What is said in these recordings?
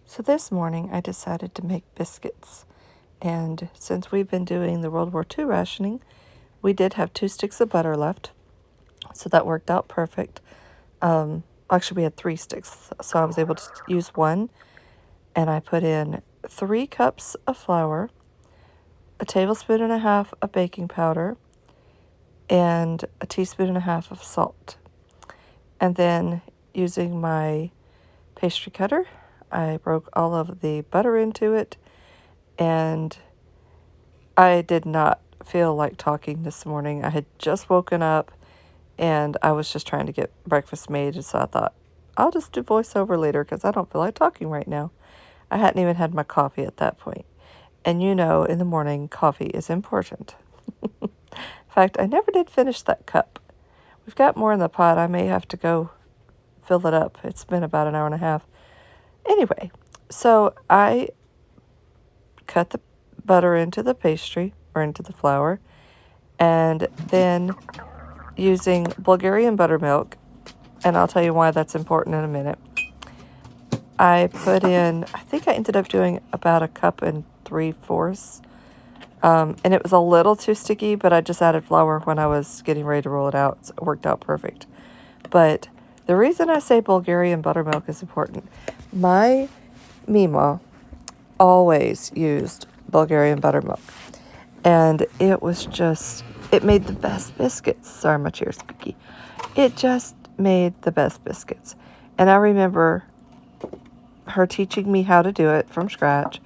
So this morning I decided to make biscuits. And since we've been doing the World War II rationing, we did have 2 sticks of butter left. So that worked out perfect. Actually, we had 3 sticks. So I was able to use one. And I put in 3 cups of flour, a tablespoon and a half of baking powder, and a teaspoon and a half of salt. And then using my pastry cutter, I broke all of the butter into it, and I did not feel like talking this morning. I had just woken up, and I was just trying to get breakfast made, and so I thought, I'll just do voiceover later because I don't feel like talking right now. I hadn't even had my coffee at that point. And you know, in the morning, coffee is important. In fact, I never did finish that cup. We've got more in the pot. I may have to go fill it up. It's been about an hour and a half. Anyway, so I cut the butter into the pastry or into the flour, and then using Bulgarian buttermilk, and I'll tell you why that's important in a minute. I put in, I think I ended up doing about 1.75 cups, and it was a little too sticky, but I just added flour when I was getting ready to roll it out, so it worked out perfect. But the reason I say Bulgarian buttermilk is important, my Mima always used Bulgarian buttermilk, and it made the best biscuits. Sorry, my chair's squeaky. It just made the best biscuits. And I remember her teaching me how to do it from scratch,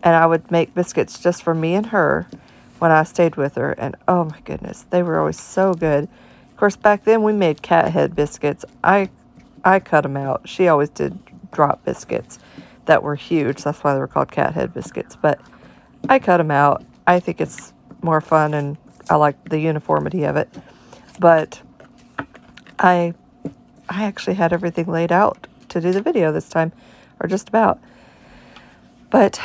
and I would make biscuits just for me and her when I stayed with her, and oh my goodness, they were always so good. Of course, back then we made cat head biscuits. I cut them out. She always did drop biscuits that were huge. That's why they were called cat head biscuits, but I cut them out. I think it's more fun, and I like the uniformity of it. But I actually had everything laid out to do the video this time, or just about. But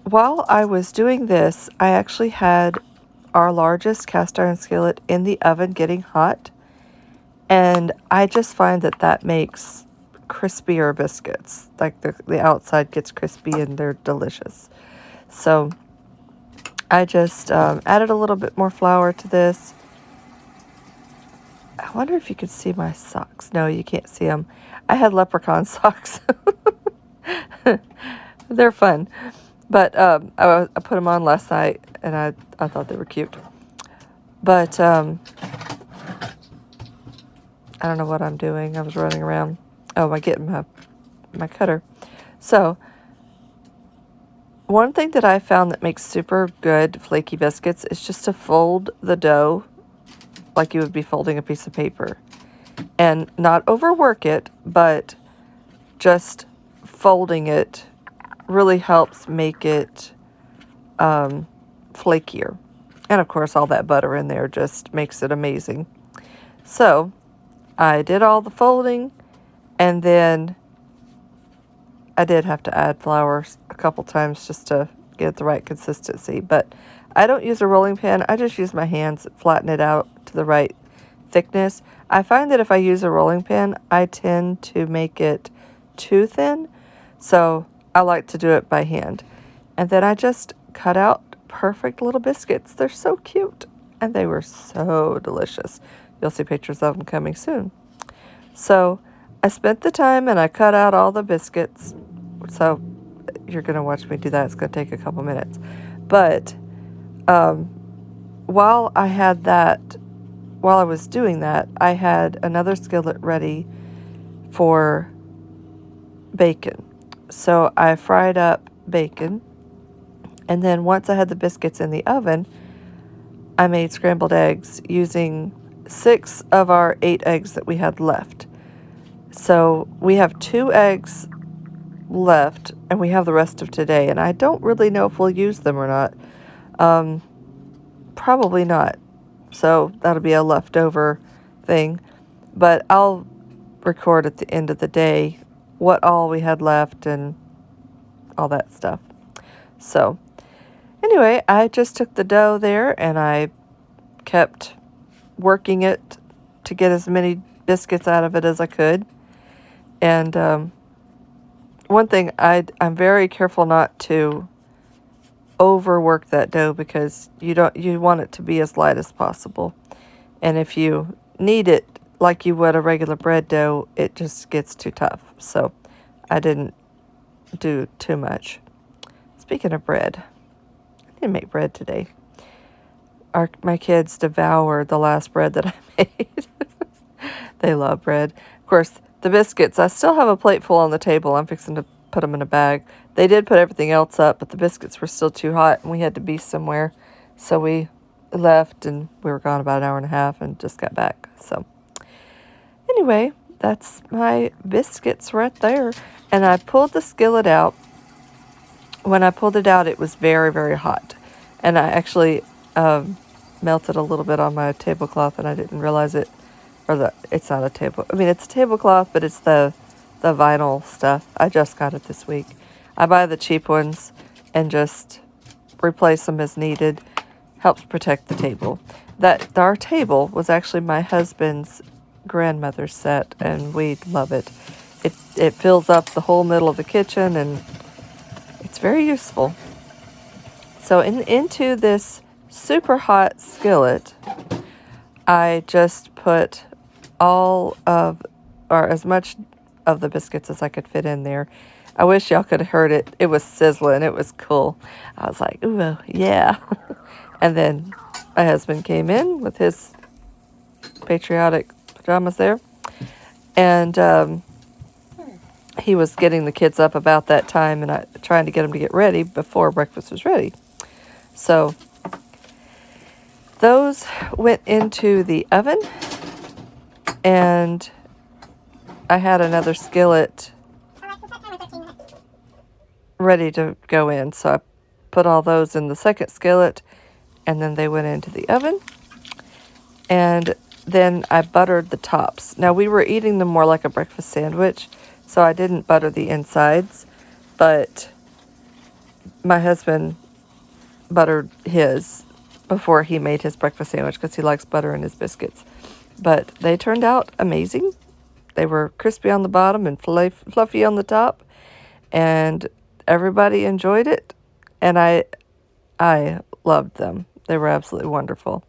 while I was doing this, I actually had our largest cast iron skillet in the oven getting hot, and I just find that makes crispier biscuits. Like the outside gets crispy and they're delicious. So I just added a little bit more flour to this. I wonder if you could see my socks. No, you can't see them. I had leprechaun socks. They're fun. But I put them on last night, and I thought they were cute. But I don't know what I'm doing. I was running around. Oh, I get my cutter. So one thing that I found that makes super good flaky biscuits is just to fold the dough like you would be folding a piece of paper. And not overwork it, but just folding it really helps make it flakier. And of course, all that butter in there just makes it amazing. So I did all the folding, and then I did have to add flour a couple times just to get the right consistency. But I don't use a rolling pin. I just use my hands, flatten it out to the right thickness. I find that if I use a rolling pin, I tend to make it too thin. So I like to do it by hand. And then I just cut out perfect little biscuits. They're so cute, and they were so delicious. You'll see pictures of them coming soon. So I spent the time and I cut out all the biscuits. So you're going to watch me do that. It's going to take a couple minutes. But while I was doing that, I had another skillet ready for bacon. So I fried up bacon, and then once I had the biscuits in the oven, I made scrambled eggs using 6 of our 8 eggs that we had left. So we have 2 eggs left, and we have the rest of today, and I don't really know if we'll use them or not. Probably not. So that'll be a leftover thing, but I'll record at the end of the day what all we had left and all that stuff. So anyway, I just took the dough there and I kept working it to get as many biscuits out of it as I could. And one thing I'm very careful not to overwork that dough because you want it to be as light as possible. And if you knead it like you would a regular bread dough, it just gets too tough. So I didn't do too much. Speaking of bread, I didn't make bread today. My kids devoured the last bread that I made. They love bread. Of course, the biscuits, I still have a plate full on the table. I'm fixing to put them in a bag. They did put everything else up, but the biscuits were still too hot and we had to be somewhere. So we left and we were gone about an hour and a half and just got back. So anyway, that's my biscuits right there. And I pulled the skillet out. When I pulled it out, it was very, very hot. And I actually melted a little bit on my tablecloth and I didn't realize it. It's not a table. I mean, it's a tablecloth, but it's the vinyl stuff. I just got it this week. I buy the cheap ones and just replace them as needed. Helps protect the table. Our table was actually my husband's grandmother's set, and we love it. It fills up the whole middle of the kitchen, and it's very useful. So into this super hot skillet, I just put as much of the biscuits as I could fit in there. I wish y'all could have heard it. It was sizzling. It was cool. I was like, ooh, yeah. And then my husband came in with his patriotic pajamas there. And he was getting the kids up about that time and trying to get them to get ready before breakfast was ready. So those went into the oven. And I had another skillet ready to go in. So I put all those in the second skillet and then they went into the oven. And then I buttered the tops. Now we were eating them more like a breakfast sandwich, so I didn't butter the insides, but my husband buttered his before he made his breakfast sandwich because he likes butter in his biscuits. But they turned out amazing. They were crispy on the bottom and fluffy on the top, and everybody enjoyed it, and I loved them. They were absolutely wonderful.